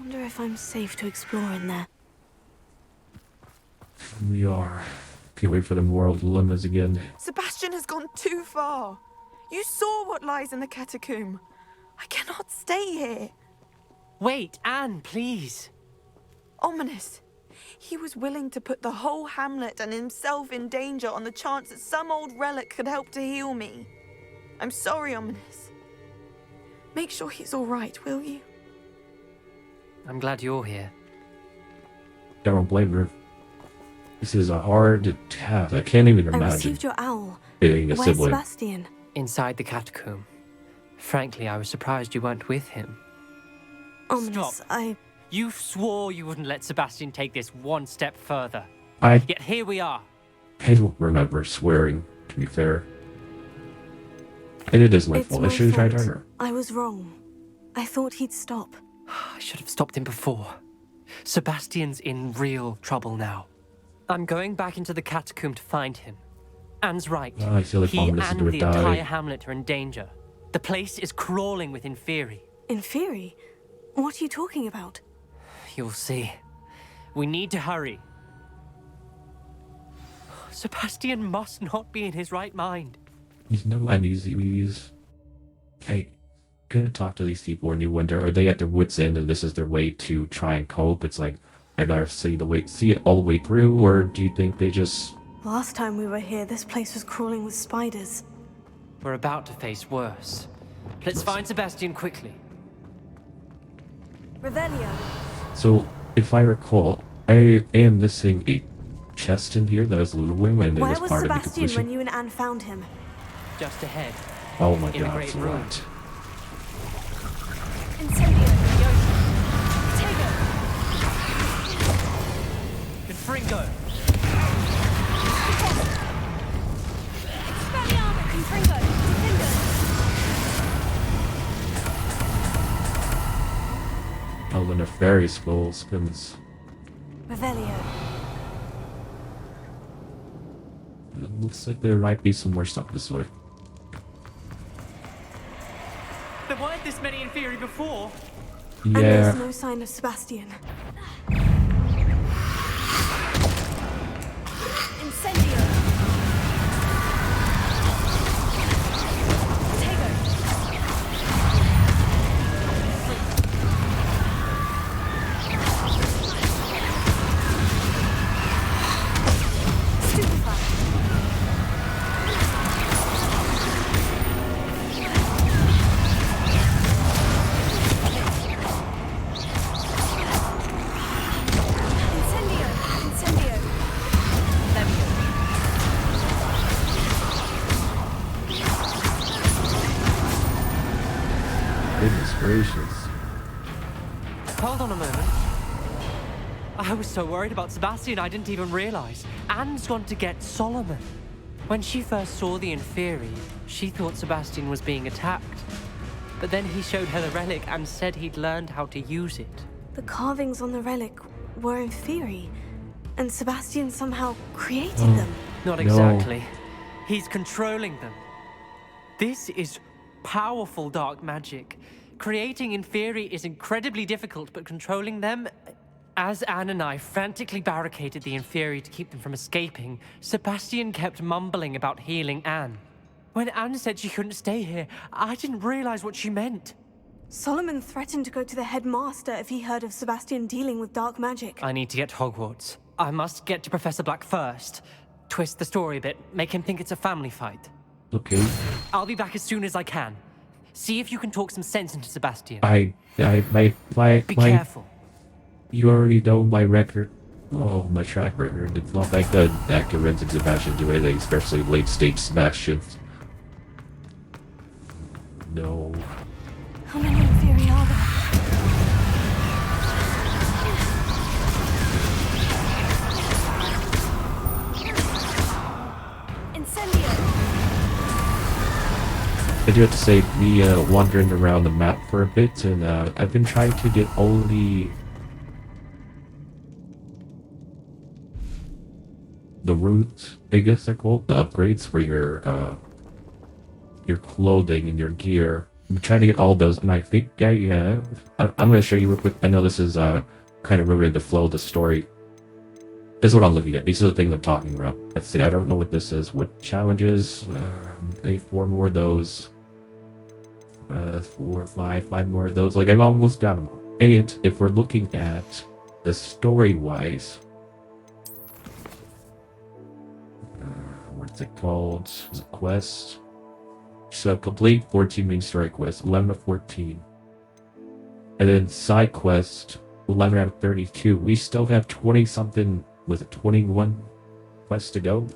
wonder if I'm safe to explore in there. We are. Can't wait for the world limits again. Sebastian has gone too far. You saw what lies in the catacomb. I cannot stay here. Wait, Anne, please. Ominous. He was willing to put the whole hamlet and himself in danger on the chance that some old relic could help to heal me. I'm sorry, Ominous. Make sure he's all right, will you? I'm glad you're here. Don't blame her. This is a hard task. I can't even I imagine received your owl. being a Where's sibling. Sebastian? Inside the catacomb. Frankly, I was surprised you weren't with him. Ominous, Stop. You swore you wouldn't let Sebastian take this one step further. I Yet here we are. don't remember swearing, to be fair. And it is my It's fault. my I should have tried fault. harder. I was wrong. I thought he'd stop. I should have stopped him before. Sebastian's in real trouble now. I'm going back into the catacomb to find him. Anne's right. I feel like He Ominous is and gonna the die. entire hamlet are in danger. The place is crawling with Inferi. In Fury? What are you talking about? You'll see. We need to hurry. Sebastian must not be in his right mind. He's no mind easy. Hey, gonna talk to these people and you wonder, are they at their wits' end and this is their way to try and cope? It's like, I'd rather see it all the way through, or do you think they just... Last time we were here, this place was crawling with spiders. We're about to face worse. Let's find Sebastian quickly. Revelio. So, if I recall, I am missing a chest in here that is Ludwig, and it Where was was part of the Sebastian when completion. you and Anne found him? Just ahead. Oh my in a god, great it's room. right. Incendio. Tego! Confringo! Expelliarmus. Confringo. Defender. Oh, the nefarious skull spins. Revelio. It looks like there might be some more stuff this way. There weren't this many Inferi before. And there's Yeah, no sign of Sebastian. Incendio. Tego. Stupefy. Incendio. Incendio. goodness gracious. Hold on a moment. I was so worried about Sebastian I didn't even realize. Anne's gone to get Solomon. When she first saw the Inferi, she thought Sebastian was being attacked. But then he showed her the relic and said he'd learned how to use it. The carvings on the relic were in theory, and Sebastian somehow created them. Not No. exactly. He's controlling them. This is powerful dark magic. Creating Inferi is incredibly difficult, but controlling them... As Anne and I frantically barricaded the Inferi to keep them from escaping, Sebastian kept mumbling about healing Anne. When Anne said she couldn't stay here, I didn't realize what she meant. Solomon threatened to go to the headmaster if he heard of Sebastian dealing with dark magic. I need to get to Hogwarts. I must get to Professor Black first. Twist the story a bit, make him think it's a family fight. Okay. I'll be back as soon as I can. See if you can talk some sense into Sebastian. Be Careful. You already know my record. Oh, my track record. It's not that good at convincing Sebastian to do anything, especially late-stage Sebastian. No. How many Inferi are there? Incendio! I do have to say, me wandering around the map for a bit, and I've been trying to get all the roots, I guess they're called, the upgrades for your clothing and your gear. I'm trying to get all those, and I think, yeah. I'm gonna show you real quick. I know this is kind of ruining the flow of the story. This is what I'm looking at. These are the things I'm talking about. Let's see. I don't know what this is. What challenges? 4 more of those. 4, 5 more of those. Like I've almost got them all. And if we're looking at the story-wise, what's it called? Is it quest? So complete 14 main story quests, 11 of 14. And then side quest, 11 out of 32. We still have 20 something, with 21 quests to go.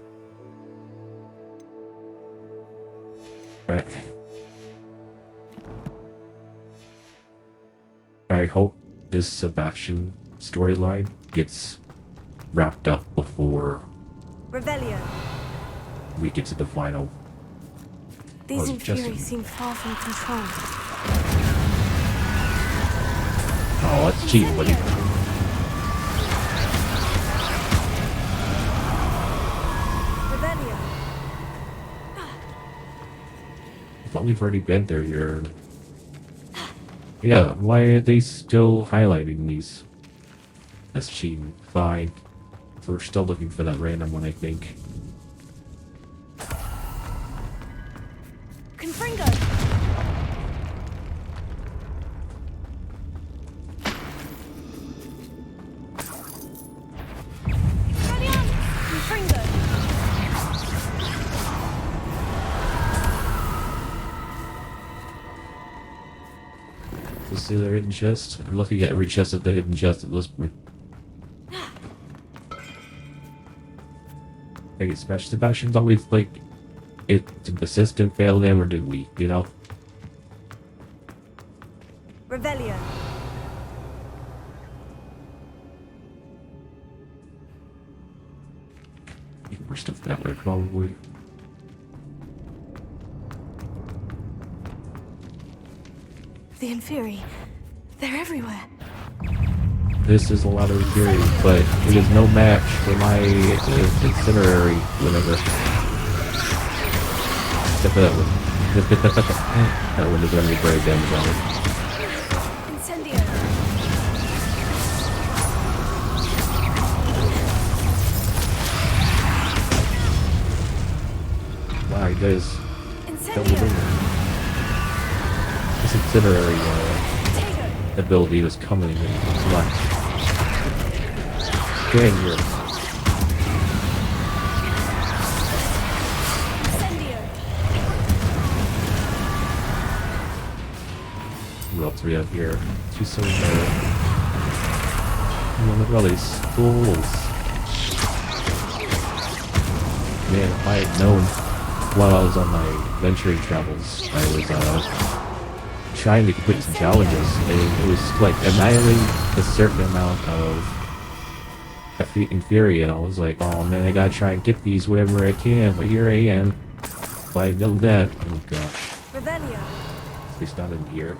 Right. I hope this Sebastian storyline gets wrapped up before Revelio. we get to the final. These Oh, Inferi Justin. seem far from control. Oh, that's cheating, buddy. Revelio. I thought we've already been there here. Yeah, why are they still highlighting these? That's cheating. Fine. We're still looking for that random one, I think. Confringo. Confringo. Let's see the hidden chest. I'm looking at every chest of the hidden chest at this point. I guess Sebastian's always like, did the system fail them or did we, you know? Revelio. We're still that way, probably. The Inferi. They're everywhere. This is a lot of theory, but it is no match for my incinerary, whatever. Except for that one. That one is gonna be very damage on it. Incendio. Wow, he does double Incendio. damage. This incinerary Potato. ability was coming in clutch. Get in here. Incendio. Who else do we have here? Two so one of all these fools. Man, if I had known while I was on my venturing travels, I was trying to complete some challenges, and it was like annihilating a certain amount of Inferi, and I was like, oh man, I gotta try and get these wherever I can, but here I am. If I know that, oh gosh. Revelio. At least not in here.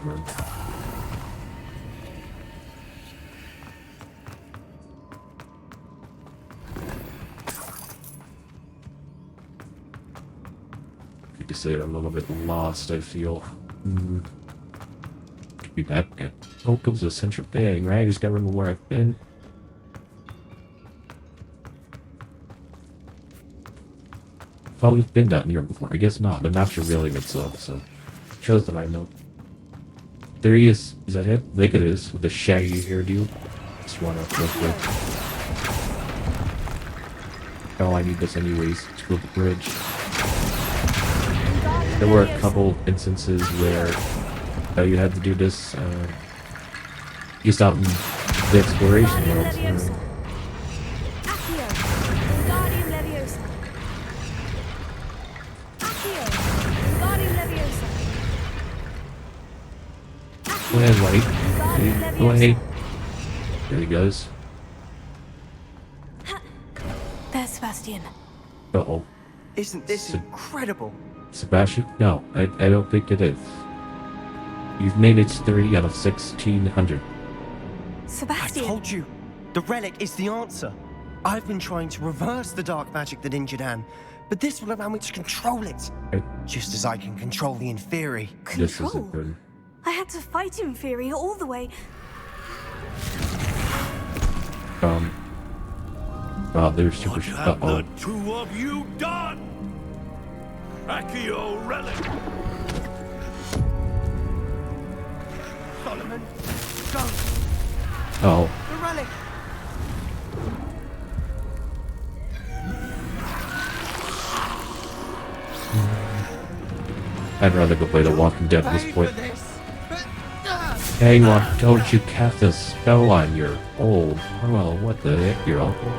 You could say I'm a little bit lost, I feel. Could be that. Oh, it was a central thing, right? I just gotta remember where I've been. Probably been down here before. I guess not. The maps are revealing itself, so shows that I know. There he is. Is that him? I think it is. With the shaggy hairdo. Just wanna real quick. Oh, I need this anyways to go to the bridge. There were a couple instances where you had to do this just out in the exploration world. Accio. Guardian Leviosa. Accio. Guardian Leviosa. Go ahead, White. Go ahead. There he goes. There's Sebastian. Uh-oh. Isn't this incredible? Sebastian? No, I don't think it is. You've made it 30 out of 1600. I Sebastian. told you, the relic is the answer. I've been trying to reverse the dark magic that injured Anne, but this will allow me to control it. Okay. Just as I can control the Inferi. This Control? isn't good. I had to fight Inferi all the way. There's super. What have the two of you done? Accio relic. Solomon, go! Oh, The relic! I'd rather go play The Walking Dead at this Pay point. for this! Hang on, don't you cast a spell on your old. Well, what the heck, your uncle?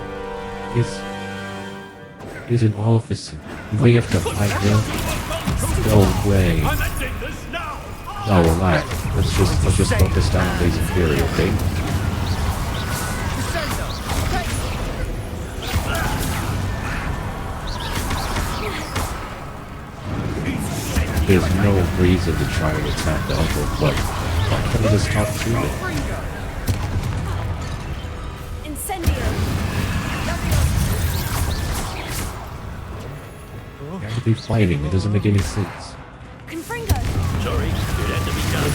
Is in office. We have to fight him. No way. I'm ending this now. No, relax. Let's just focus down on Blazing Fury, okay? There's no reason to try to attack the uncle, but why can't we just talk through it? Incendio! You have to be fighting, it doesn't make any sense. Confringo! Sorry, it had to be done.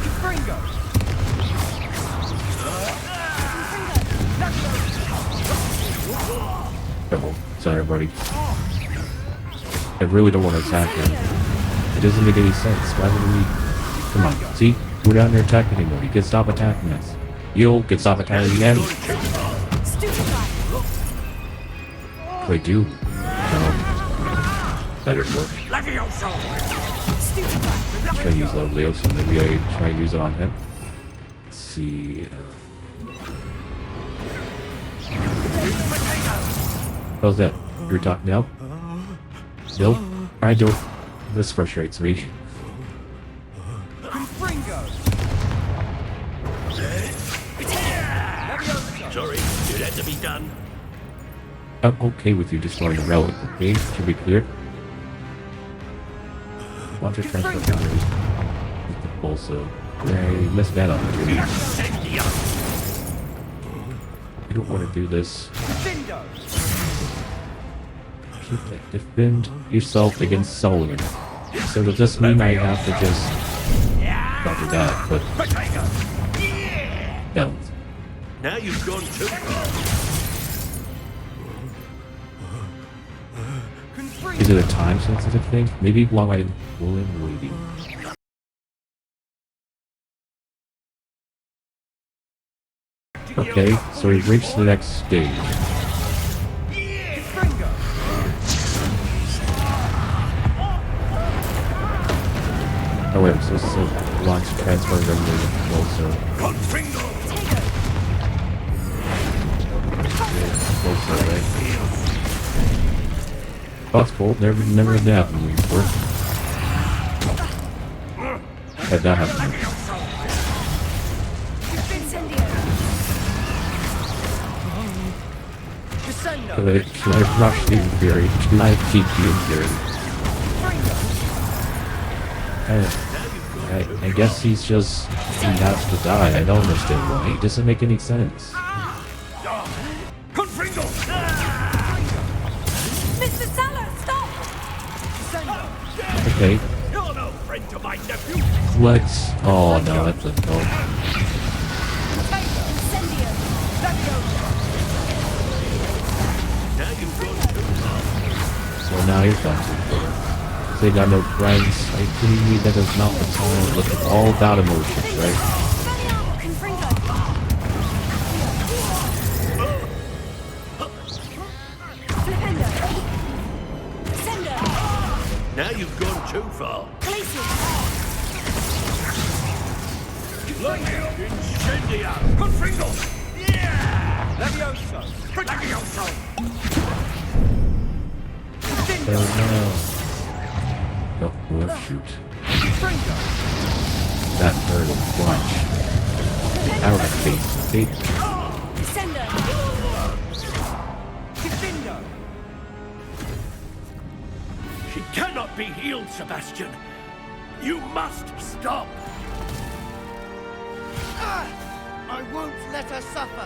Confringo! Oh, sorry, buddy. I really don't want to attack him. It doesn't make any sense. Why would we... Come on, see? We're down there attacking anymore. You can stop attacking us. You can stop attacking again. Stupefy! Wait, do? No. Better work. Stupefy! Try to use Leviosa, maybe I try to use it on him. Let's see. How's that? You're talking now? Nope. I don't. This frustrates me. Confringo! Sorry, it had to be done. I'm okay with you destroying the relic, okay? Should be clear. Watch it transfer boundaries. Also, I missed that opportunity. You don't want to do this. Dindo! Keep it. Defend yourself against Solomon. So does this mean I have to just not do that, but no. Now you've gone too far. Confringo! Is it a time sensitive thing? Maybe while I'm waiting. Okay, so we've reached the next stage. Confringo! Oh wait, so launch transfer memory also. Confringo. Also, right? Oh, it's cool. Never had that happen before. Had that happen. Descendo! Should I rush the Inferi? Should I keep the Inferi? I guess he has to die. I don't understand why. It doesn't make any sense. Confringo. Mr. Salah, stop! Okay, You're no friend to my nephew. let's... Oh no, that's a no. Incendio! Now you've gone too far. So now you're done. They got no friends. I believe that is not the time. Look, it's all about emotions, right? Confringo! Flipendo! Sendo! Now you've gone too far. Glacius! Incendia. Confringo. Yeah. Levioso! Levioso. Oh no. Oh, well, shoot. Confringo! That hurt him. Watch. Out of face. See? Sendo! Difindo! She cannot be healed, Sebastian. You must stop. I won't let her suffer!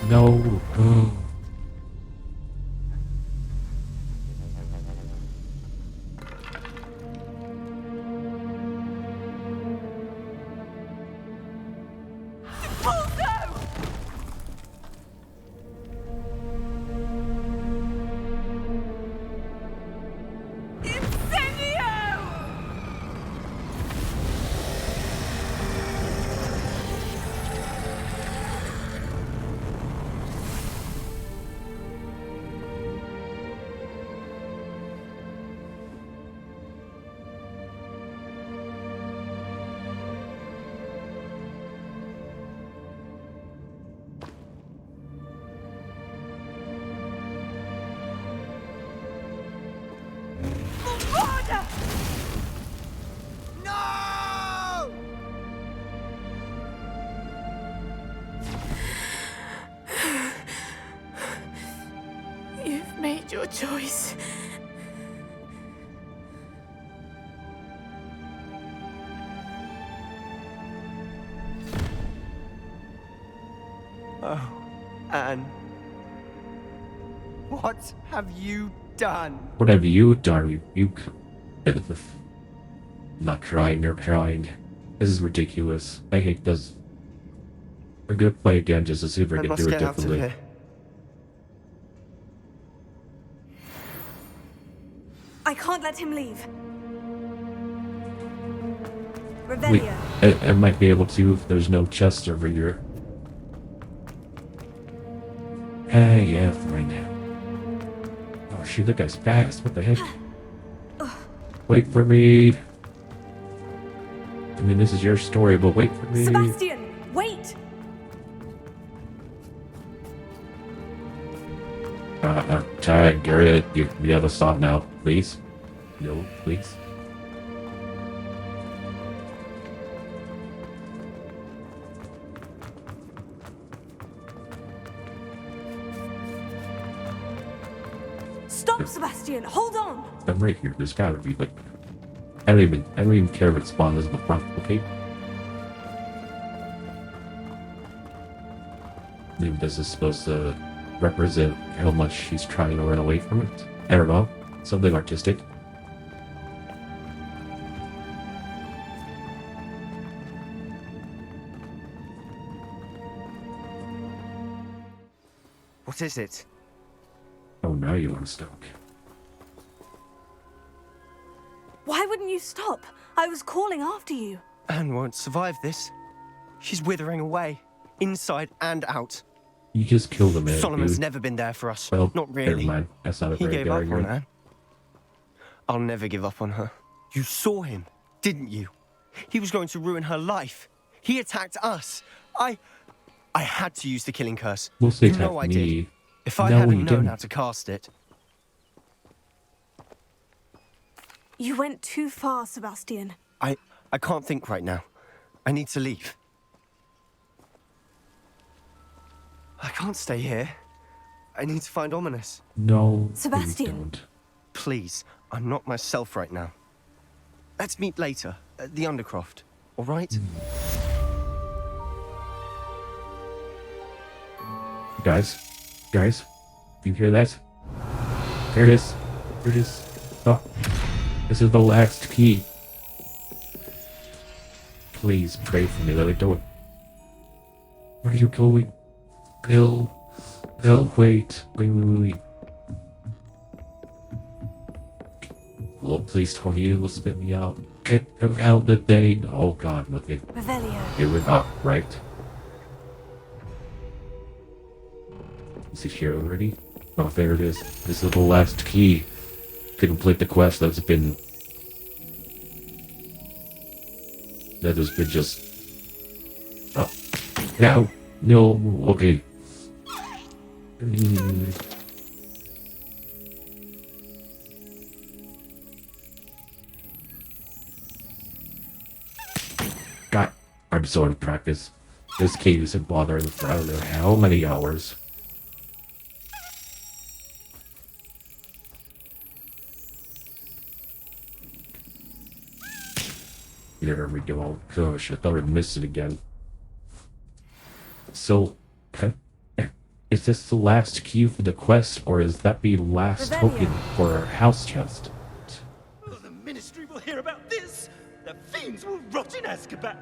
No. Oh. You've made your choice. Oh, Anne. What have you done? What have you done? You. Not crying, you're crying. This is ridiculous. I hate this. We're gonna play again just to see if we I can must do it get out of differently. here. I can't let him leave. Wait, Revelio. I might be able to if there's no chest over here. Hey, yeah, right now. Oh shoot, that guy's fast. What the heck? Wait for me. I mean, this is your story, but wait for me. Sebastian, wait! Tag, Garrett, you have to stop now, please. No, please. Stop, Sebastian! Hold on! I'm right here. There's gotta be like. I don't even care if it spawns in the front, okay? Maybe this is supposed to represent how much he's trying to run away from it. I don't know. Something artistic. What is it? Oh, now you want to stop. Why wouldn't you stop? I was calling after you. Anne won't survive this. She's withering away, inside and out. You just killed the man, Solomon's dude. never been there for us. Well, Not never really. mind. That's not a He very gave good up on argument. Anne. I'll never give up on her. You saw him, didn't you? He was going to ruin her life. He attacked us. I had to use the killing curse. We'll say You attack know I me. did. If I No, hadn't you known didn't. how to cast it, You went too far, Sebastian. I can't think right now. I need to leave. I can't stay here. I need to find Ominous. No, Sebastian. please don't. Please, I'm not myself right now. Let's meet later at the Undercroft, all right? Guys, you hear that? There it is. There it is. Oh, this is the last key. Please pray for me that I don't. Where are you going? Bill, wait. Wait. Lord, please tell me you will spit me out. Get out the day. Oh God, look at Revelio. it went up, right? Is it here already? Oh, there it is. This is the last key to complete the quest that has been just. Oh, no, okay. God, I'm so out of practice. This cave isn't bothering me for I don't know how many hours. There we go. Gosh, I thought I missed it again. So, is this the last key for the quest, or is that the last token for our house chest? Oh, the Ministry will hear about this. The fiends will rot in Azkaban.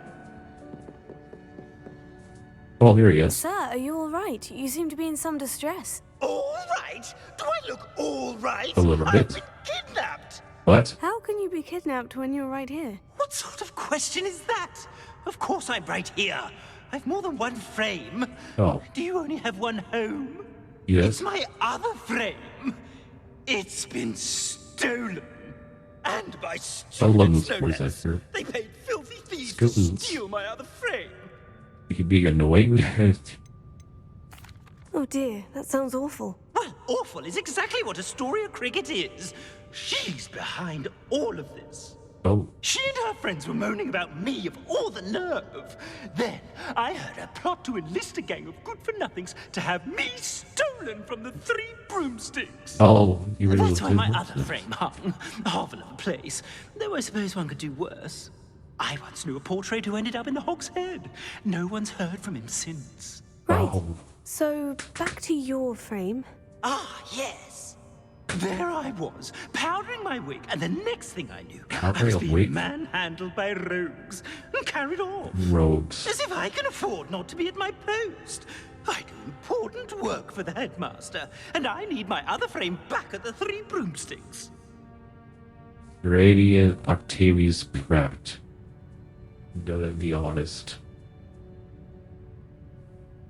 Oh, here he is. Sir, are you all right? You seem to be in some distress. All right? Do I look all right? A little I've bit. been kidnapped. What? How can you be kidnapped when you're right here? What sort of question is that? Of course I'm right here. I've more than one frame. Oh. Do you only have one home? Yes. It's my other frame. It's been stolen. And by Stolen, stupid what is that, stoners. sir? They paid filthy thieves to Stolen. steal my other frame. You could be annoying. Oh dear, that sounds awful. Well, awful is exactly what Astoria Cricket is. She's behind all of this. Oh, She and her friends were moaning about me, of all the nerve. Then I heard her plot to enlist a gang of good-for-nothings to have me stolen from the Three Broomsticks. oh, you really That's why my did other frame hung. A hovel of a place. Though I suppose one could do worse. I once knew a portrait who ended up in the Hog's Head. No one's heard from him since. Right. Oh, So, back to your frame. Ah, yes. There I was, powdering my wig, and the next thing I knew, I Powdering was a being wig? manhandled by rogues and carried off. rogues. As if I can afford not to be at my post. I do important work for the headmaster, and I need my other frame back at the Three Broomsticks. Radiant Octavius prepped. Gotta be honest.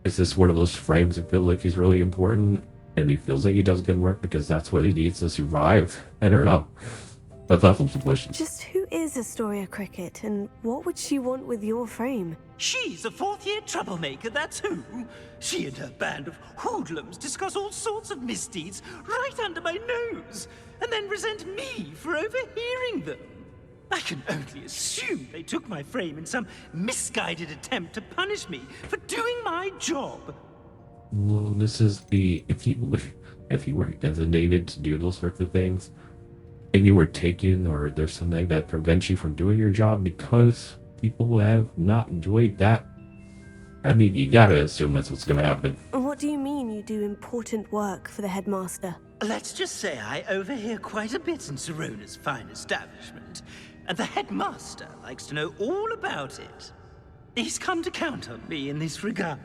Is this one of those frames that feel like he's really important? And he feels like he does good work because that's what he needs to survive? I don't know. But that's some question. Just who is Astoria Cricket, and what would she want with your frame? She's a fourth-year troublemaker, that's who. She and her band of hoodlums discuss all sorts of misdeeds right under my nose, and then resent me for overhearing them. I can only assume they took my frame in some misguided attempt to punish me for doing my job. Well, this is the if you were designated to do those sorts of things, and you were taken, or there's something that prevents you from doing your job because people have not enjoyed that. I mean, you gotta assume that's what's gonna happen. What do you mean you do important work for the headmaster? Let's just say I overhear quite a bit in Serona's fine establishment, and the headmaster likes to know all about it. He's come to count on me in this regard.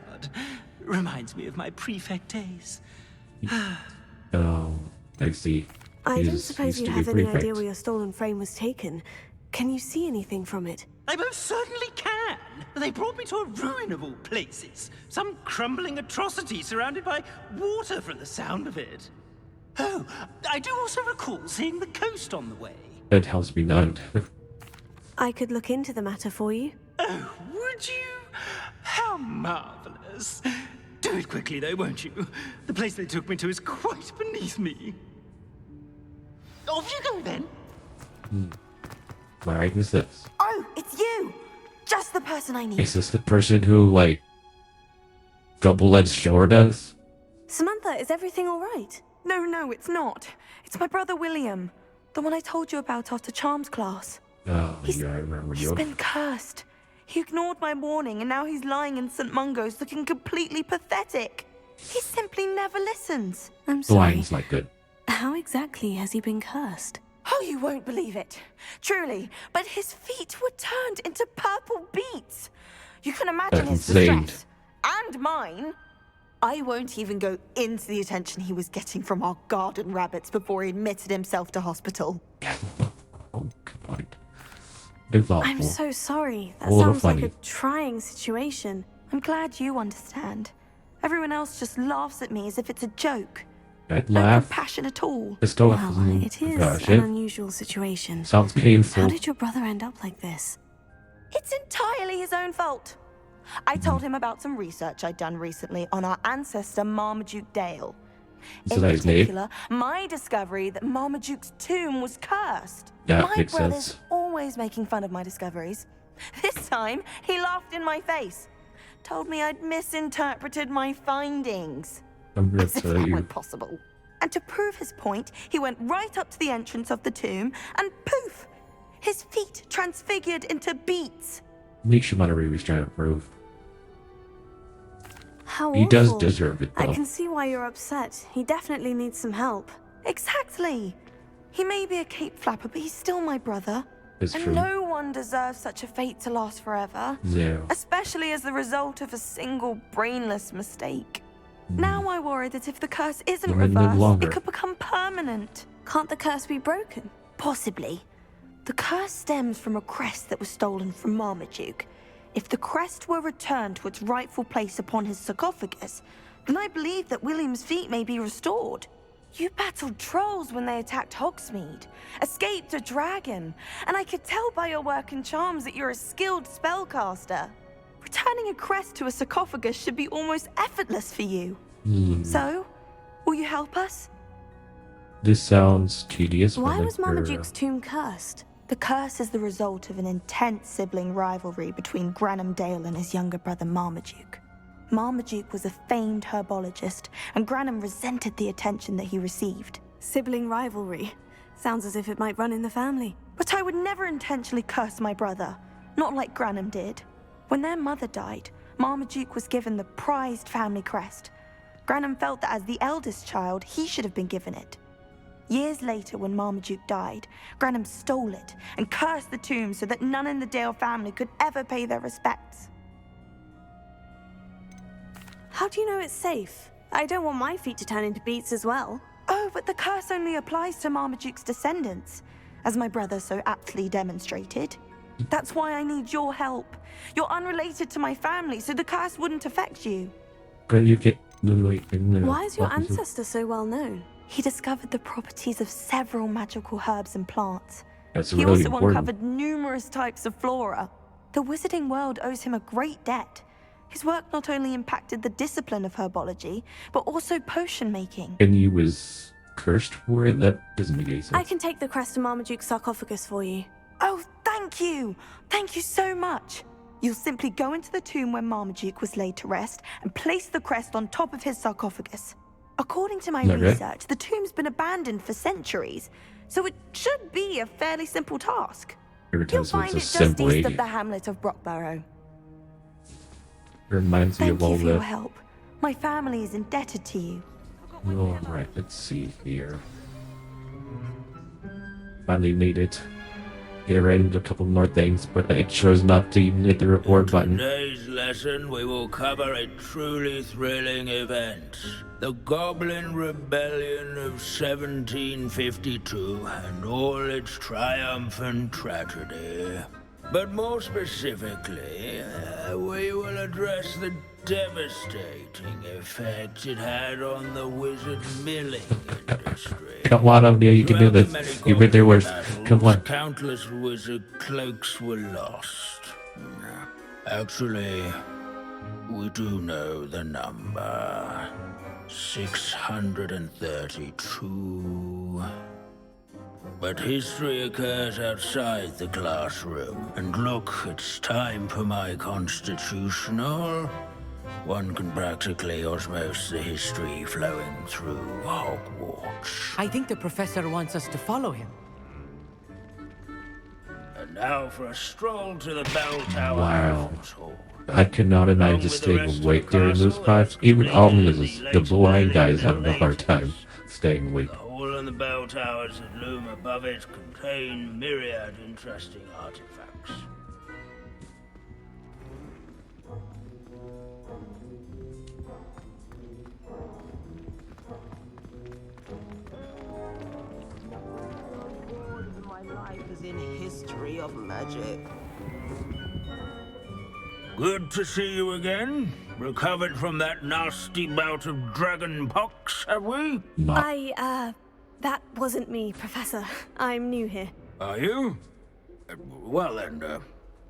Reminds me of my prefect days. Oh, I see. I don't He's- suppose used you to be have any prefect. idea where your stolen frame was taken. Can you see anything from it? I most certainly can. They brought me to a ruin of all places. Some crumbling atrocity surrounded by water from the sound of it. Oh, I do also recall seeing the coast on the way. That helps me none. I could look into the matter for you. Oh, would you? How marvelous. Do it quickly, though, won't you? The place they took me to is quite beneath me. Off you go, then. Alright, who's this? Oh, it's you! Just the person I need. Is this the person who, like, double-edged sword us? Samantha, is everything all right? No, it's not. It's my brother William. The one I told you about after Charms class. Oh, He's- yeah, I remember He's you. been cursed. He ignored my warning, and now he's lying in St. Mungo's looking completely pathetic. He simply never listens. I'm sorry. Blind's not good. How exactly has he been cursed? Oh, you won't believe it. Truly, but his feet were turned into purple beets. You can imagine That's his insane. distress. And mine. I won't even go into the attention he was getting from our garden rabbits before he admitted himself to hospital. Oh, God. It's awful. I'm so sorry. That A little sounds like a funny. trying situation. I'm glad you understand. Everyone else just laughs at me as if it's a joke. I'd No laugh. compassion at all. It's still Well, it is gosh, an it unusual situation. sounds painful. How did your brother end up like this? It's entirely his own fault. I told him about some research I'd done recently on our ancestor Marmaduke Dale. Is In that his name? particular, my discovery that Marmaduke's tomb was cursed. Yeah, My makes brother's sense. always making fun of my discoveries. This time, he laughed in my face. Told me I'd misinterpreted my findings. I'm gonna As if tell that you. weren't possible. And to prove his point, he went right up to the entrance of the tomb and poof! His feet transfigured into beets. Makes you wonder what he was trying to prove. How He does awful. deserve it, I though. can see why you're upset. He definitely needs some help. Exactly. He may be a cape flapper, but he's still my brother. It's And true. no one deserves such a fate to last forever. No. Especially as the result of a single brainless mistake. Now I worry that if the curse isn't You may live reversed, longer. it could become permanent. Can't the curse be broken? Possibly. The curse stems from a crest that was stolen from Marmaduke. If the crest were returned to its rightful place upon his sarcophagus, then I believe that William's feet may be restored. You battled trolls when they attacked Hogsmeade, escaped a dragon, and I could tell by your work and charms that you're a skilled spellcaster. Returning a crest to a sarcophagus should be almost effortless for you. So, will you help us? This sounds tedious. but Why like was Marmaduke's tomb cursed? The curse is the result of an intense sibling rivalry between Granham Dale and his younger brother Marmaduke. Marmaduke was a famed herbologist, and Granham resented the attention that he received. Sibling rivalry. Sounds as if it might run in the family. But I would never intentionally curse my brother, not like Granham did. When their mother died, Marmaduke was given the prized family crest. Granham felt that as the eldest child, he should have been given it. Years later, when Marmaduke died, Granham stole it and cursed the tomb so that none in the Dale family could ever pay their respects. How do you know it's safe? I don't want my feet to turn into beets as well. Oh, but the curse only applies to Marmaduke's descendants, as my brother so aptly demonstrated. That's why I need your help. You're unrelated to my family, so the curse wouldn't affect you. But you get. Why is your ancestor so well known? He discovered the properties of several magical herbs and plants. That's He really also important. uncovered numerous types of flora. The wizarding world owes him a great debt. His work not only impacted the discipline of herbology, but also potion making. And he was cursed for it? That doesn't make any sense. I can take the crest to Marmaduke's sarcophagus for you. Oh, thank you! Thank you so much! You'll simply go into the tomb where Marmaduke was laid to rest and place the crest on top of his sarcophagus. According to my Okay. research, the tomb's been abandoned for centuries, so it should be a fairly simple task. Every time You'll someone find it says just simple east 80, of the hamlet of Brockborough. it reminds me Thank of you all for your the. help. My family is indebted to you. Alright, let's see here. Finally made it. Get ready to a couple more things, but I chose not to even hit the record button. Today's lesson, we will cover a truly thrilling event. The Goblin Rebellion of 1752 and all its triumphant tragedy. But more specifically, we will address the devastating effect it had on the wizard milling industry. Come on, Omnia, you can do Throughout the this. many You've been there worse. battles, Come on. Countless wizard cloaks were lost. Actually, we do know the number. 632. But history occurs outside the classroom. And look, it's time for my constitutional. One can practically osmose the history flowing through Hogwarts. I think the professor wants us to follow him. And now for a stroll to the Bell Tower Wow. Conference Hall. I cannot imagine just staying awake during those parts. Even Omnius, the blind guy, is having a hard time staying awake. The hall and the bell towers that loom above it contain myriad interesting artifacts. My life is in history of magic. Good to see you again. Recovered from that nasty bout of dragon pox, have we? Not. That wasn't me, Professor. I'm new here. Are you? Well then,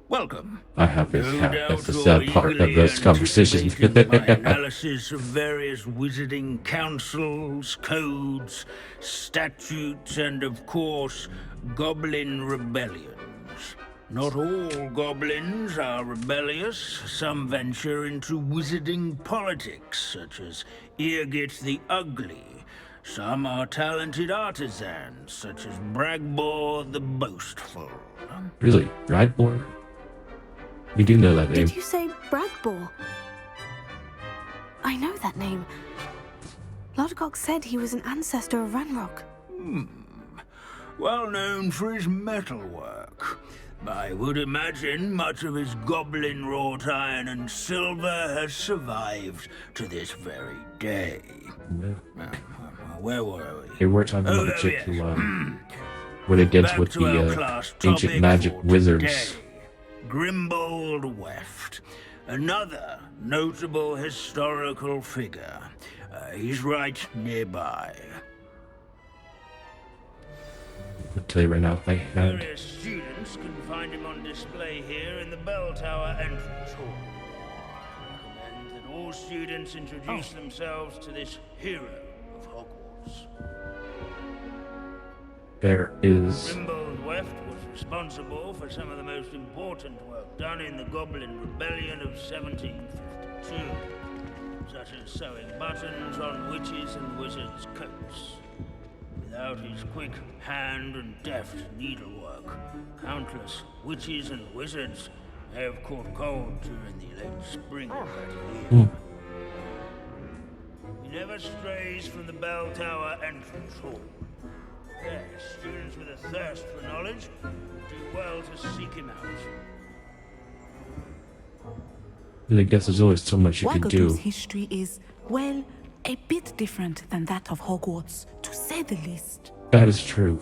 welcome. I have his No hat. doubt That's the you're sad part of eagerly this conversation. anticipating my analysis of various wizarding councils, codes, statutes, and of course, goblin rebellions. Not all goblins are rebellious. Some venture into wizarding politics, such as Eargit the Ugly. Some are talented artisans, such as Bragbor the Boastful. Really? Brightmore? We do know that name. Did you say Bragbor? I know that name. Lodgok said he was an ancestor of Ranrock. Well known for his metalwork. I would imagine much of his goblin wrought iron and silver has survived to this very day. Where were we? Here we're talking about the chick who went against Back with to our the class ancient topic magic for wizards. today. Grimbold Weft, another notable historical figure. He's right nearby. I'll tell you right now, if I had Various students can find him on display here in the bell tower entrance hall. I recommend that all students introduce themselves to this hero of Hogwarts. there is Grimbold Weft was responsible for some of the most important work done in the Goblin Rebellion of 1752, such as sewing buttons on witches' and wizards' coats. Without his quick hand and deft needlework, countless witches and wizards may have caught cold during the late spring of that year. He never strays from the bell tower entrance hall. There, students with a thirst for knowledge do well to seek him out. I guess there's always so much you can Wagadu's do. history is, well, a bit different than that of Hogwarts, to say the least. That is true.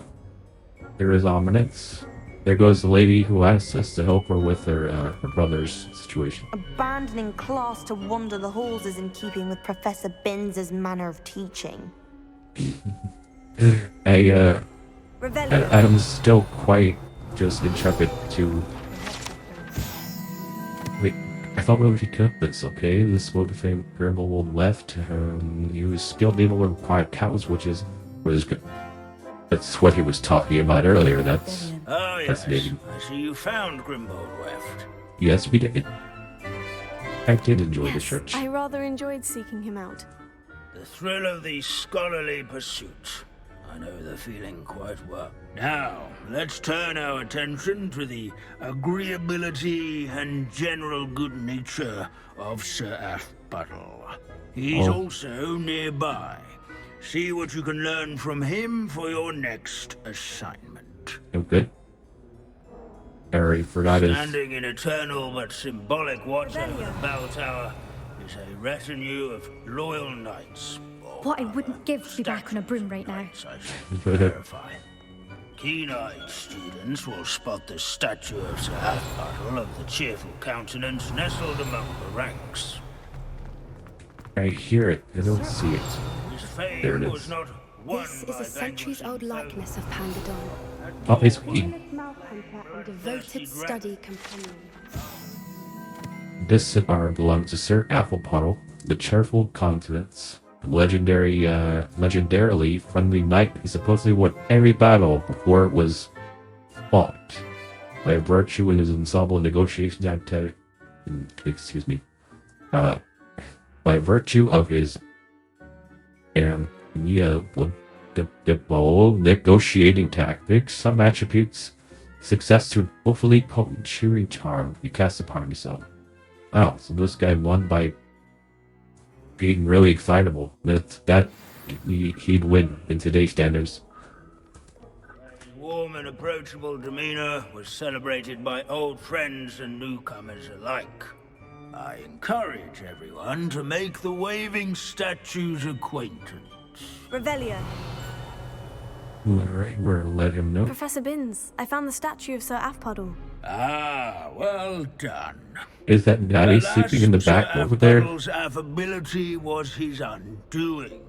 There is ominence. There goes the lady who asked us to help her with her brother's situation. Abandoning class to wander the halls is in keeping with Professor Binns' manner of teaching. Adam's still quite just intrepid to... Wait, I thought we already cut this, okay? This would have been Grimbold left. He was skilled able to acquire cows, which is good. That's what he was talking about earlier. That's Oh yes, fascinating. I see you found Grimbold Weft. Yes, we did. I did enjoy the church. I rather enjoyed seeking him out. The thrill of the scholarly pursuit. I know the feeling quite well. Now, let's turn our attention to the agreeability and general good nature of Sir Athbuttle. He's also nearby. See what you can learn from him for your next assignment. Oh, good. I already forgot his... Standing in eternal but symbolic watch over the bell tower is a retinue of loyal knights. What I wouldn't give to be back on a broom right now. I should clarify. Keen-eyed students will spot the statue of Sir Athbuttle of the cheerful countenance nestled among the ranks. I hear it. I don't see it. His fame There it was is. not won This is by a centuries-old likeness of Pandadon. Oh, it's me. And devoted study companion. This bar belongs to Sir Applepottle, the cheerful countenance, legendarily friendly knight who supposedly won every battle before it was fought. By virtue in his ensemble negotiation by virtue of his bold negotiating tactics, some attributes success to hopefully potent cheering charm you cast upon yourself. Wow, so this guy won by being really excitable. He'd win in today's standards. His warm and approachable demeanor was celebrated by old friends and newcomers alike. I encourage everyone to make the waving statue's acquaintance. Revelio. Alright, we'll let him know. Professor Binns, I found the statue of Sir Athbuttle. Ah, well done. Is that guy sleeping in the back over there? Athbuttle's affability was his undoing.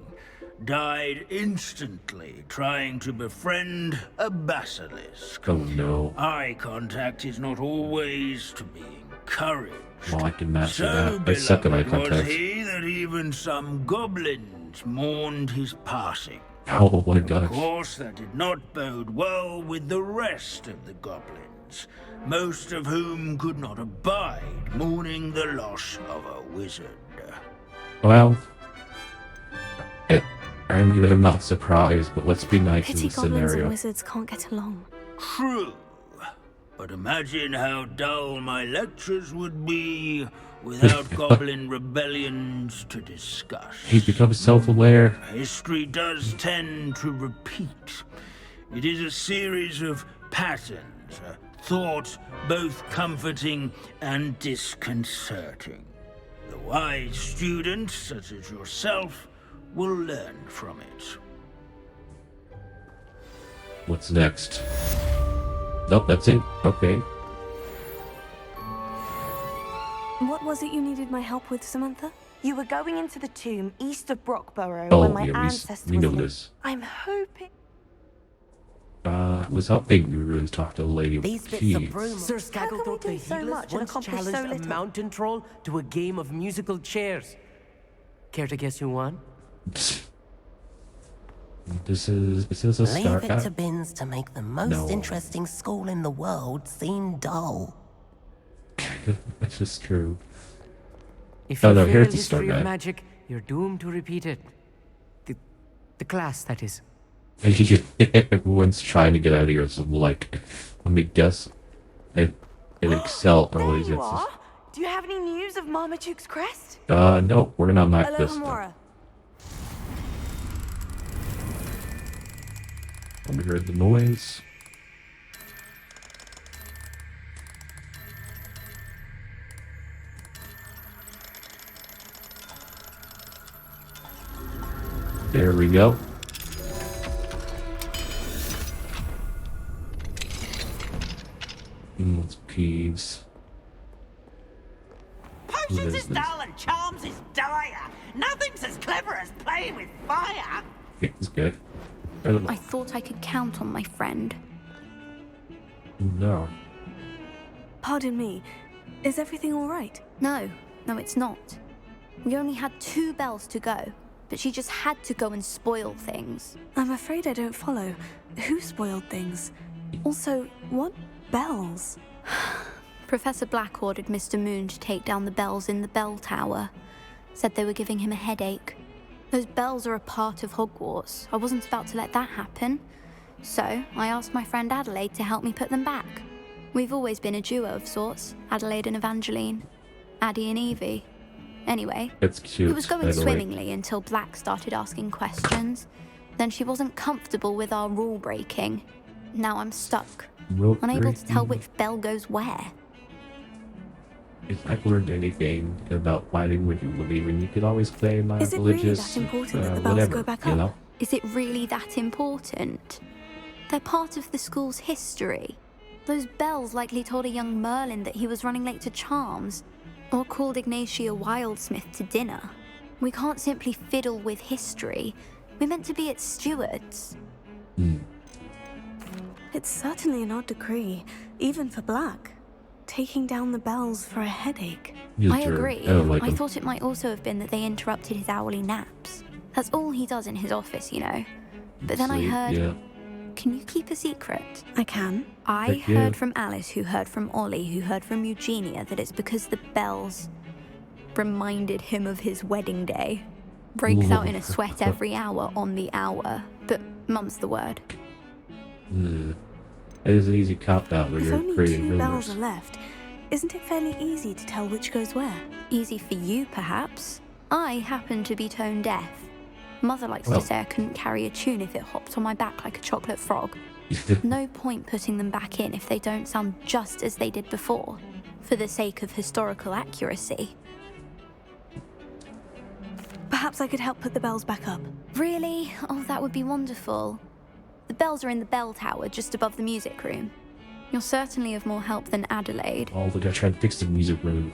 Died instantly trying to befriend a basilisk. Oh no. Eye contact is not always to be encouraged. Well, I can master So that. I suck at eye beloved was contact. he that even some goblins mourned his passing. Oh my Of gosh. course, that did not bode well with the rest of the goblins, most of whom could not abide mourning the loss of a wizard. Well, I'm not surprised, but let's be nice in Pity this goblins and scenario. wizards can't get along. True, But imagine how dull my lectures would be without goblin rebellions to discuss. He's become self-aware. History does tend to repeat. It is a series of patterns, a thought both comforting and disconcerting. The wise student, such as yourself, will learn from it. What's next? Nope, that's it. Okay. What was it you needed my help with, Samantha? You were going into the tomb east of Brockborough Oh, when my yeah, ancestor we was know living. this. I'm hoping. Was helping you really talk to the lady with These the bits keys. of broom. Sir How can we Scagglethorpe the do so Heedless much and once accomplish so challenged a little? mountain troll to a game of musical chairs. Care to guess who won? This is a Leave start. it to Binns to make the most No. interesting school in the world seem dull. That's just true. If Oh, you no, fail here's the start history of guide. magic, you're doomed to repeat it. The class, that is. Everyone's trying to get out of here, so like, let me guess. It excel There always. you It's are. Do you have any news of Marmaduke's crest? no, we're not like this. Alohomora. Let me hear the noise. There we go. Let's peeves. Potions is dull and charms is dire. Nothing's as clever as playing with fire. It's good. I thought I could count on my friend. No. Pardon me. Is everything all right? No, it's not. We only had 2 bells to go, but she just had to go and spoil things. I'm afraid I don't follow. Who spoiled things? Also, what bells? Professor Black ordered Mr. Moon to take down the bells in the bell tower. Said they were giving him a headache. Those bells are a part of Hogwarts. I wasn't about to let that happen. So, I asked my friend Adelaide to help me put them back. We've always been a duo of sorts, Adelaide and Evangeline. Addie and Evie. Anyway, It's cute. it was going by the way. swimmingly until Black started asking questions. Then she wasn't comfortable with our rule breaking. Now I'm stuck, Real unable to tell great. which bell goes where. If I've learned anything about fighting when you believe in, you could always play my Is it really religious, that important that the bells whatever, go back you up? know? Is it really that important? They're part of the school's history. Those bells likely told a young Merlin that he was running late to charms, or called Ignatia Wildsmith to dinner. We can't simply fiddle with history. We're meant to be its stewards. It's certainly an odd decree, even for Black. Taking down the bells for a headache. He's a I jerk. agree. I don't like him. thought it might also have been that they interrupted his hourly naps. That's all he does in his office, you know. But then I Sleep, heard... Yeah. Can you keep a secret? I can. I Heck yeah. heard from Alice, who heard from Ollie, who heard from Eugenia, that it's because the bells reminded him of his wedding day. Breaks out in a sweat every hour on the hour. But mum's the word. It is an easy cop out when If you're only creating 2 bells rumors. are left, isn't it fairly easy to tell which goes where? Easy for you, perhaps. I happen to be tone deaf. Mother likes Well. to say I couldn't carry a tune if it hopped on my back like a chocolate frog. No point putting them back in if they don't sound just as they did before, for the sake of historical accuracy. Perhaps I could help put the bells back up. Really? Oh, that would be wonderful. The bells are in the bell tower just above the music room. You're certainly of more help than Adelaide. Oh, look, I tried to fix the music room.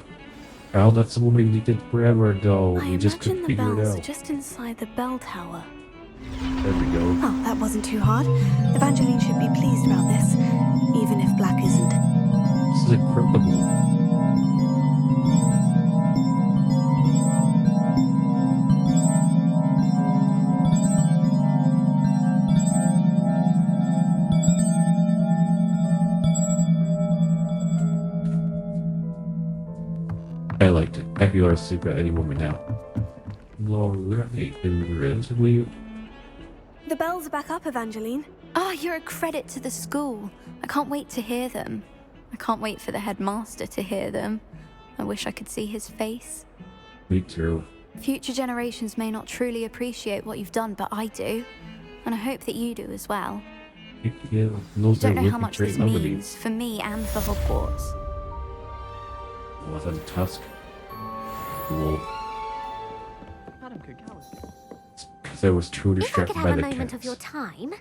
Oh, that's what we did forever ago. I We just imagine couldn't the figure it bells out. are just inside the bell tower. There we go. Oh, that wasn't too hard. Evangeline should be pleased about this, even if Black isn't. This is incredible. I liked it. I feel our secret any moment now. Relatively. The bells are back up, Evangeline. Oh, you're a credit to the school. I can't wait to hear them. I can't wait for the headmaster to hear them. I wish I could see his face. Me too. Future generations may not truly appreciate what you've done, but I do. And I hope that you do as well. Yeah, those Don't are know how really much great this memories. means for me and for Hogwarts. Wasn't Tusk. Cool. Because I was truly If I could distracted have by a the moment cats. of your time.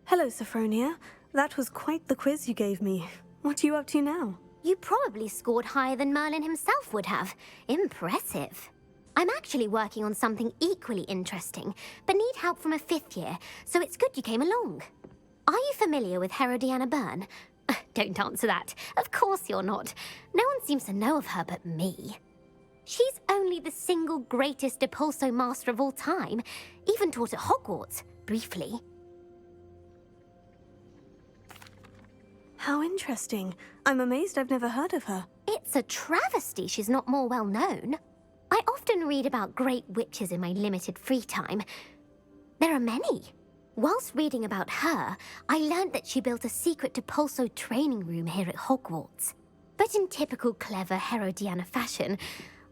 Hello, Sophronia. That was quite the quiz you gave me. What are you up to now? You probably scored higher than Merlin himself would have. Impressive. I'm actually working on something equally interesting, but need help from a 5th year, so it's good you came along. Are you familiar with Herodiana Byrne? Don't answer that. Of course you're not. No one seems to know of her but me. She's only the single greatest Depulso master of all time, even taught at Hogwarts, briefly. How interesting. I'm amazed I've never heard of her. It's a travesty she's not more well known. I often read about great witches in my limited free time. There are many. Whilst reading about her, I learned that she built a secret Depulso training room here at Hogwarts. But in typical clever Herodiana fashion,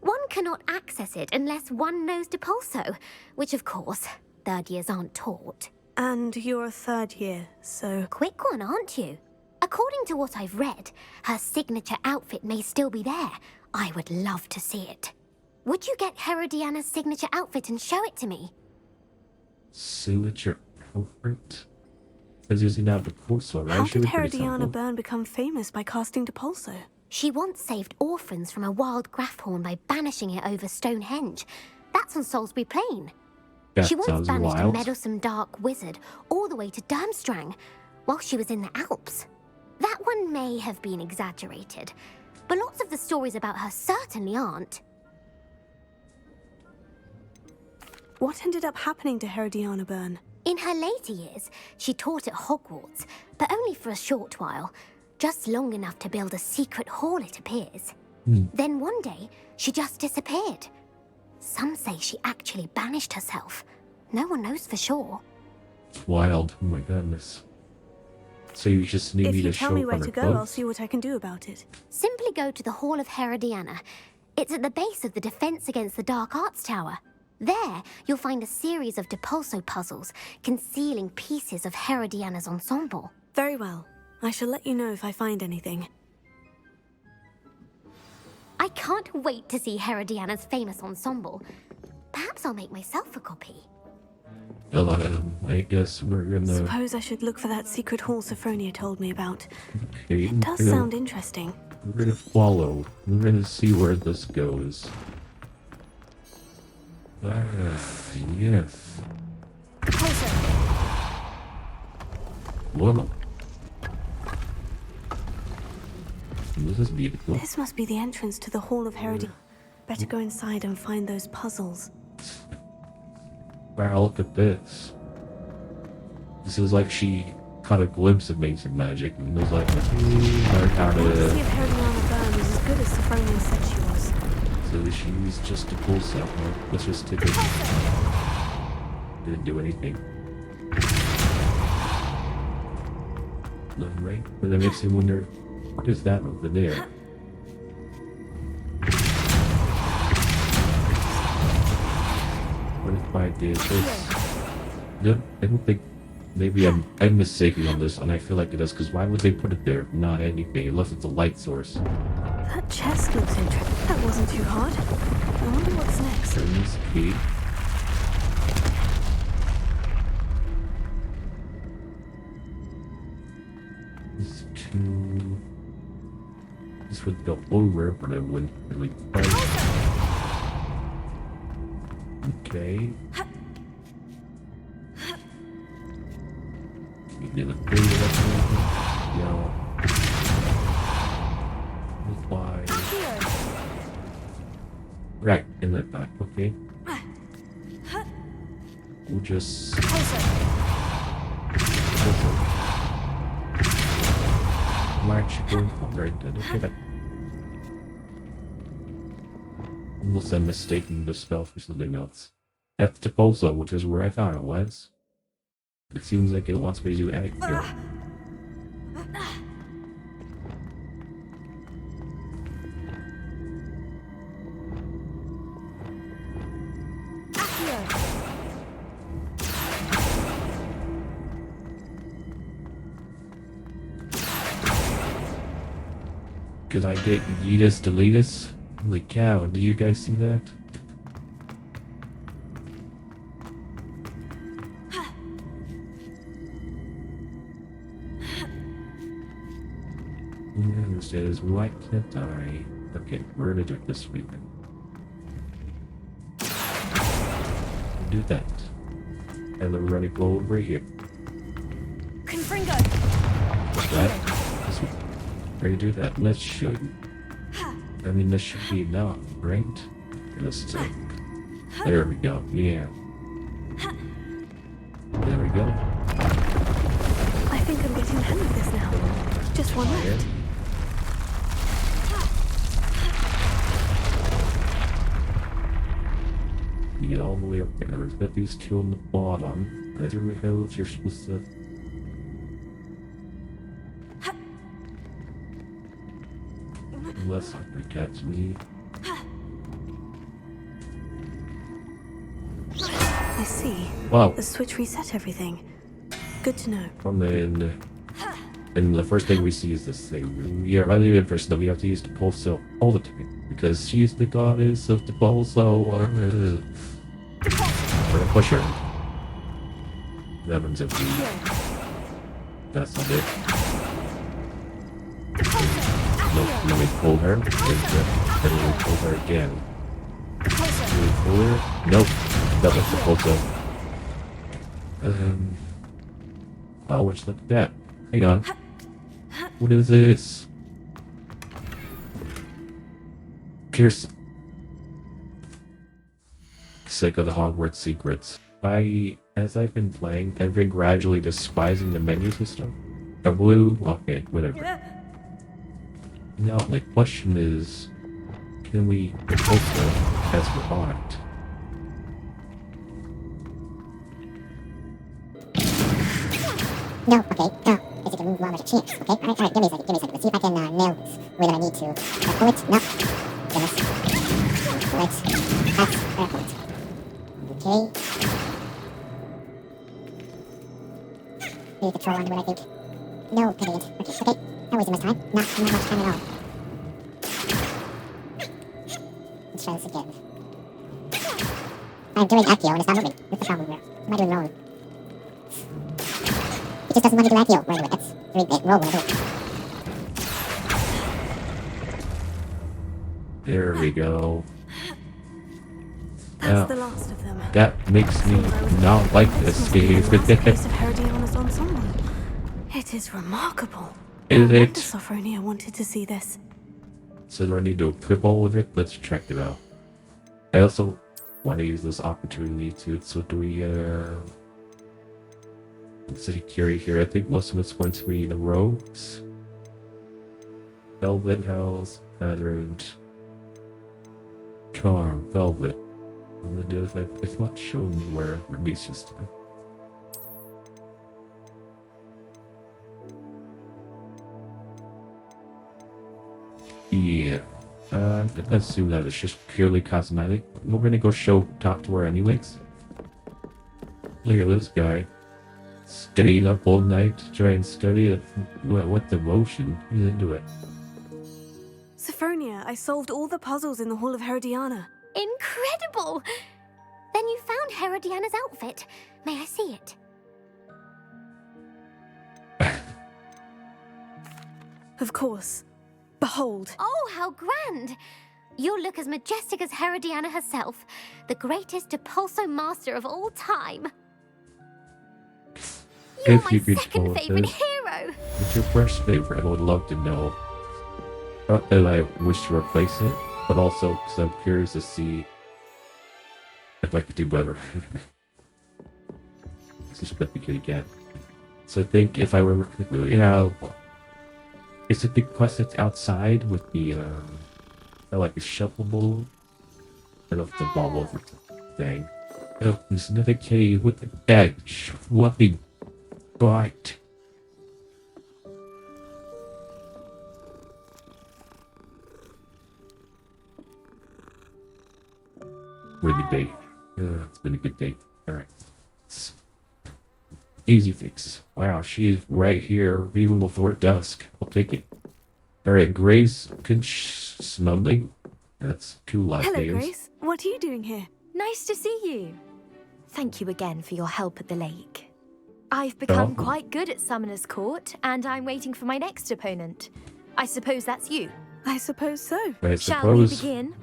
one cannot access it unless one knows Depulso, which of course, 3rd years aren't taught. And you're a 3rd year, so... Quick one, aren't you? According to what I've read, her signature outfit may still be there. I would love to see it. Would you get Herodiana's signature outfit and show it to me? Signature outfit? Because using that Depulso, right? How She did would be Herodiana simple. Byrne become famous by casting Depulso? She once saved orphans from a wild Graphorn by banishing it over Stonehenge. That's on Salisbury Plain. That She once sounds banished wild. a meddlesome dark wizard all the way to Durmstrang while she was in the Alps. That one may have been exaggerated, but lots of the stories about her certainly aren't. What ended up happening to Herodiana Byrne? In her later years, she taught at Hogwarts, but only for a short while. Just long enough to build a secret hall, it appears. Then one day, she just disappeared. Some say she actually banished herself. No one knows for sure. It's wild. Oh my goodness. So you just need If me you to tell show me up where on to her go, I'll clothes? see what I can do about it. Simply go to the Hall of Herodiana. It's at the base of the Defense Against the Dark Arts Tower. There, you'll find a series of Depulso puzzles concealing pieces of Herodiana's ensemble. Very well. I shall let you know if I find anything. I can't wait to see Herodiana's famous ensemble. Perhaps I'll make myself a copy. I guess we're gonna... Suppose I should look for that secret hall Sophronia told me about. Okay, It does sound interesting. We're gonna follow. We're gonna see where this goes. Yes. Whoa. This is beautiful. This must be the entrance to the Hall of Herodiana. Better go inside and find those puzzles. Wow, look at this. This is like she caught a glimpse of basic magic and was like, learn how I want to see to... if Herodiana Byrne was as good as Sophronia said she was. So she's just a cool stuff. Well, let's just take it. Didn't do anything. Right? But that makes me wonder, what is that over there? What if I did this? No, I don't think... Maybe I'm mistaken on this, and I feel like it is, because why would they put it there? Not anything, unless it's a light source. That chest looks interesting. That wasn't too hard. I wonder what's next. Turn this key. These two... This would go over, but I wouldn't really fight. Okay. We did a big yeah. Why? Right, in that back, okay. We'll just... March going forward, then okay then. Unless I'm mistaking the spell for something else. That's Depulso, which is where I thought it was. It seems like it wants me to do anything here. Did I get Yeetus Deletus? Holy cow, do you guys see that? It says, why can't I? Okay, we're gonna do it this week. Do that. And then we're gonna go over here. Confringo! That. This week. We're gonna do that. Let's show you. I mean, this should be enough, right? Let's take. There we go. Yeah. There we go. I think I'm getting the hang of this now. Just one left. You get all the way up there. There's got these two on the bottom. Right here we go. You're supposed to. Unless I catch me. I see. Wow. The switch reset everything. Good to know. And the first thing we see is this thing. We are rather than person that we have to use the pulsar all the time. Because she's the goddess of the pulsar. We're gonna push her. That one's empty. That's not it. Nope, let me pull her. Then we pull her again. Can we pull her? Nope. That was the pulsar. Oh, what's like that? Hang on. What is this? Pearson. Sick of the Hogwarts secrets. As I've been playing, I've been gradually despising the menu system. A blue, okay, whatever. Now, my question is, can we post it as we want? No, okay, no. It's a move one with a chance, okay? Alright, give me a second. Let's see if I can nail this where I need to. Pull it, no. Goodness. Pull it. That's perfect. Okay. Maybe control under what I think. No, brilliant. Okay. Not wasting much time. Not much time at all. Let's try this again. I'm doing Accio and it's not moving. What's the problem here? What am I doing wrong? It just doesn't want me to do Accio. We're gonna do it. That's really big. Roll, we're gonna do it. There we go. That's the last of them. That makes me not like this game. It is remarkable. Is it? Sophronia wanted to see this. So do I need to equip all of it? Let's check it out. I also want to use this opportunity to. So do we? City carry here. I think most of it's going to be the rogues. Velvet House, patterned. Charm, Velvet. And the deal is that it's not showing me where it releases to. Yeah. Let's assume that it's just purely cosmetic. We're gonna go talk to her anyways. Look at this guy. Staying up all night to try and study it. What devotion? He's into it. Sophronia, I solved all the puzzles in the Hall of Herodiana. Incredible! Then you found Herodiana's outfit. May I see it? Of course. Behold. Oh, how grand! You'll look as majestic as Herodiana herself, the greatest Depulso master of all time. You're If my you could second favorite this. hero. What's your first favorite? I would love to know. Not that I wish to replace it, but also because I'm curious to see if I could do better. This is let me get again. So I think if I were, is it the quest that's outside with the, like a shuffleable? I don't know if the ball over thing. Oh, there's another cave with the edge. Fluffy bite. Really big. It's been a good day. Alright. Easy fix. Wow, she's right here, even before dusk. I'll take it. Alright, Grace, can smell me? That's 2 live Hello, players. Grace. What are you doing here? Nice to see you. Thank you again for your help at the lake. I've become quite good at Summoner's Court, and I'm waiting for my next opponent. I suppose that's you. I suppose so. Shall we begin?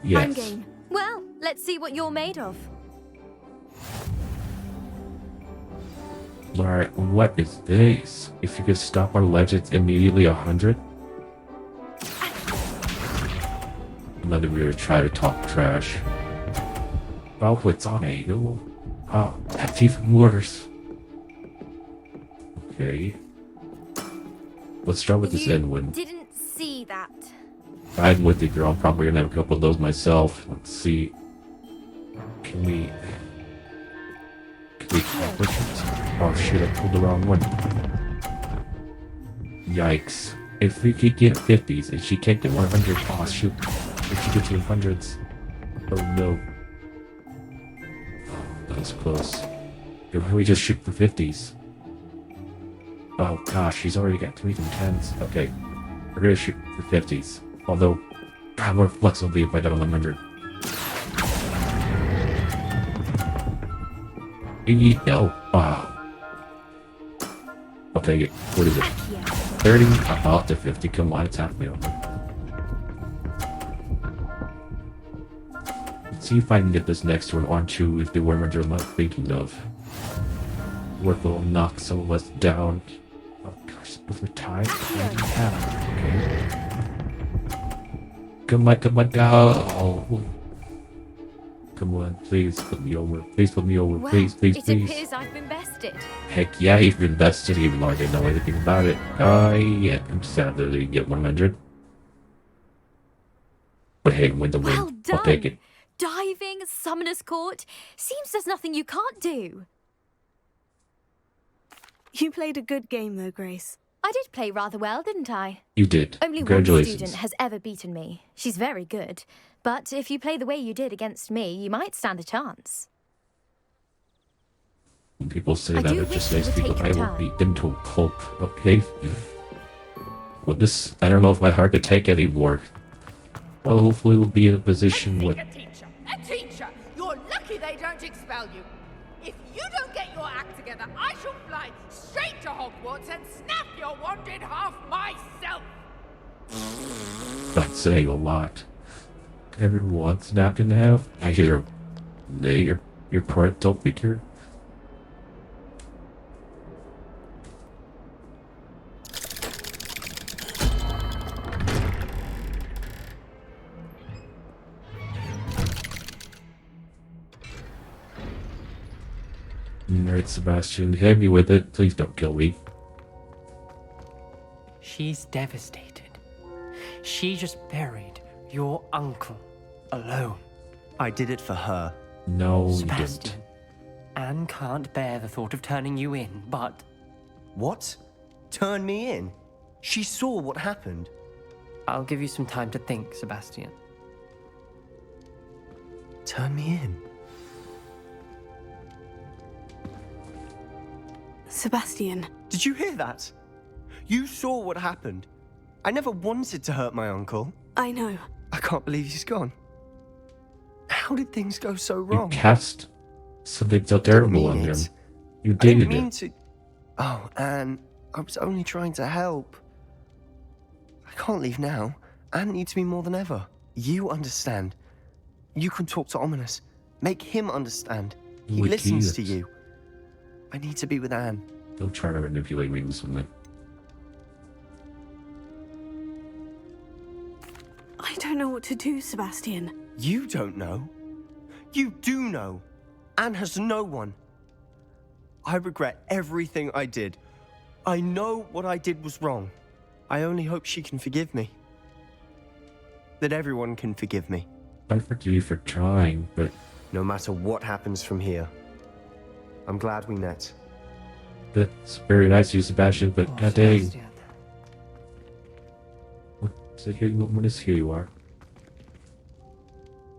Yes. I'm game. Well, let's see what you're made of. Alright, what is this? If you could stop our legends immediately 100? Another viewer try to talk trash. Oh, it's on a oh, that's even worse. Okay. Let's start with this end one. Didn't see that. I'm with you, girl. I'm probably gonna have a couple of those myself. Let's see. Can we accomplish it? Oh shit, I pulled the wrong one. Yikes. If we could get 50s and she can't get 100, oh shoot. If she gets 100s. Oh no. Oh, that was close. Why don't we just shoot for 50s? Oh gosh, she's already got 3s and 10s. Okay. We're gonna shoot for 50s. Although, God, more flexible if I don't 100. No. Wow. I'll take it. What is it? 30? I'll up to 50. Come on, it's half me over. Let's see if I can get this next one onto if the wormers I'm not thinking of. Work will knock some of us down. Oh gosh, we're tied. Okay. Come on, go! Oh. Come on, please put me over. Please put me over. Well, Please. it appears I've been bested. Heck yeah, you've invested even though I didn't know anything about it. Yeah, I'm sad that they get 100. But hey, win the win. Well done. I'll take it. Diving, Summoner's Court. Seems there's nothing you can't do. You played a good game though, Grace. I did play rather well, didn't I? You did. Only one Congratulations. student has ever beaten me. She's very good. But if you play the way you did against me, you might stand a chance. When people say I that, do it just wish makes you me would go, take I your will time. beat them to a pulp. Okay? Well, this, I don't know if my heart could take anymore. Well, hopefully we'll be in a position with... A teacher! You're lucky they don't expel you. If you don't get your act together, I shall fly straight to Hogwarts and snap your wand in half myself! That's saying a lot. Everyone snapped in half. I hear... Your parental figure. Alright, Sebastian, hit me with it. Please don't kill me. She's devastated. She just buried your uncle alone. I did it for her. No, you Sebastian, didn't. Anne can't bear the thought of turning you in, but... What? Turn me in? She saw what happened. I'll give you some time to think, Sebastian. Turn me in? Sebastian. Did you hear that? You saw what happened. I never wanted to hurt my uncle. I know. I can't believe he's gone. How did things go so You wrong? cast something so terrible on him. You I did didn't mean it. to. Oh, Anne, I was only trying to help. I can't leave now. Anne needs me more than ever. You understand. You can talk to Ominous. Make him understand. He We listens to can't. you. I need to be with Anne. Don't try to manipulate me with something. I don't know what to do, Sebastian. You don't know. You do know. Anne has no one. I regret everything I did. I know what I did was wrong. I only hope she can forgive me. That everyone can forgive me. I forgive you for trying, but No matter what happens from here. I'm glad we met. that's very nice of you, Sebastian, but god dang. Sebastian. So here you are.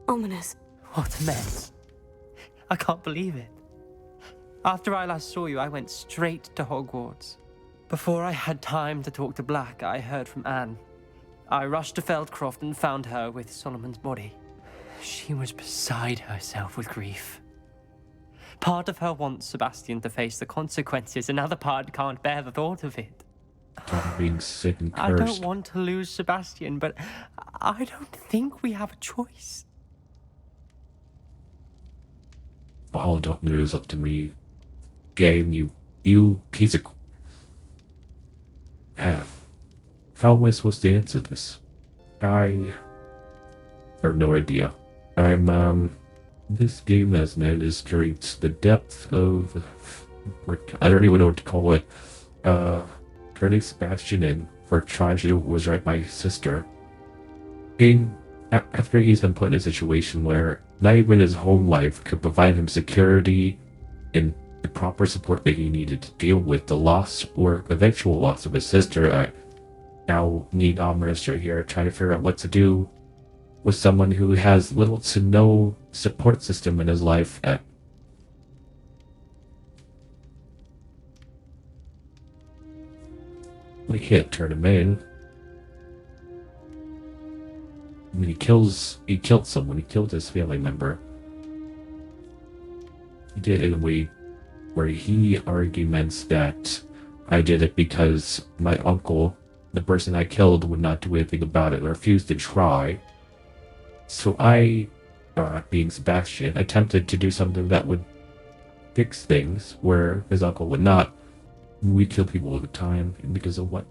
Ominous. What a mess. I can't believe it. After I last saw you, I went straight to Hogwarts. Before I had time to talk to Black, I heard from Anne. I rushed to Feldcroft and found her with Solomon's body. She was beside herself with grief. Part of her wants Sebastian to face the consequences, another part can't bear the thought of it. I'm being sick and cursed. I don't want to lose Sebastian, but I don't think we have a choice. Oh, don't lose up to me. Game, you piece of... How am I supposed to answer this? I have no idea. This game has managed to reach the depth of... I don't even know what to call it. Turning Sebastian in for trying to do what was right by his sister. After he's been put in a situation where not even his home life could provide him security and the proper support that he needed to deal with the loss or eventual loss of his sister, I now need Ominous here trying to figure out what to do with someone who has little to no support system in his life. We can't turn him in. I mean, he killed someone. He killed his family member. He did it in a way where he arguments that I did it because my uncle, the person I killed, would not do anything about it, or refused to try. So I, being Sebastian, attempted to do something that would fix things, where his uncle would not. We kill people all the time because of what?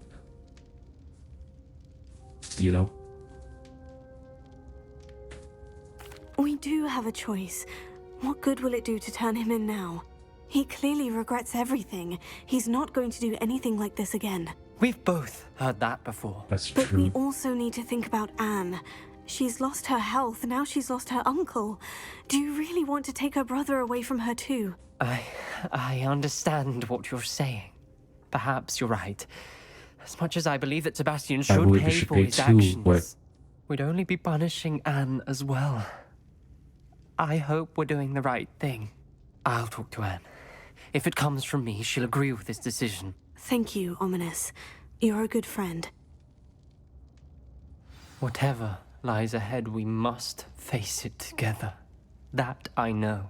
You know? We do have a choice. What good will it do to turn him in now? He clearly regrets everything. He's not going to do anything like this again. We've both heard that before. That's true. But we also need to think about Anne. She's lost her health, now she's lost her uncle. Do you really want to take her brother away from her too? I understand what you're saying. Perhaps you're right. As much as I believe that Sebastian should pay for his actions, we'd only be punishing Anne as well. I hope we're doing the right thing. I'll talk to Anne. If it comes from me, she'll agree with this decision. Thank you, Ominous. You're a good friend. Whatever lies ahead, we must face it together. That I know.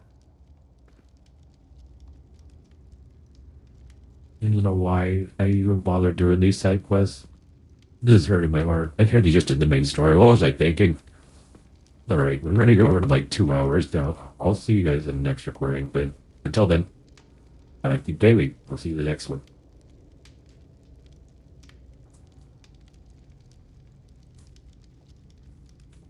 You know why I even bothered doing these side quests? This is hurting my heart. I heard he just did the main story. What was I thinking? Alright, we're running over to like 2 hours now. I'll see you guys in the next recording, but until then, I keep daily. We'll see you in the next one.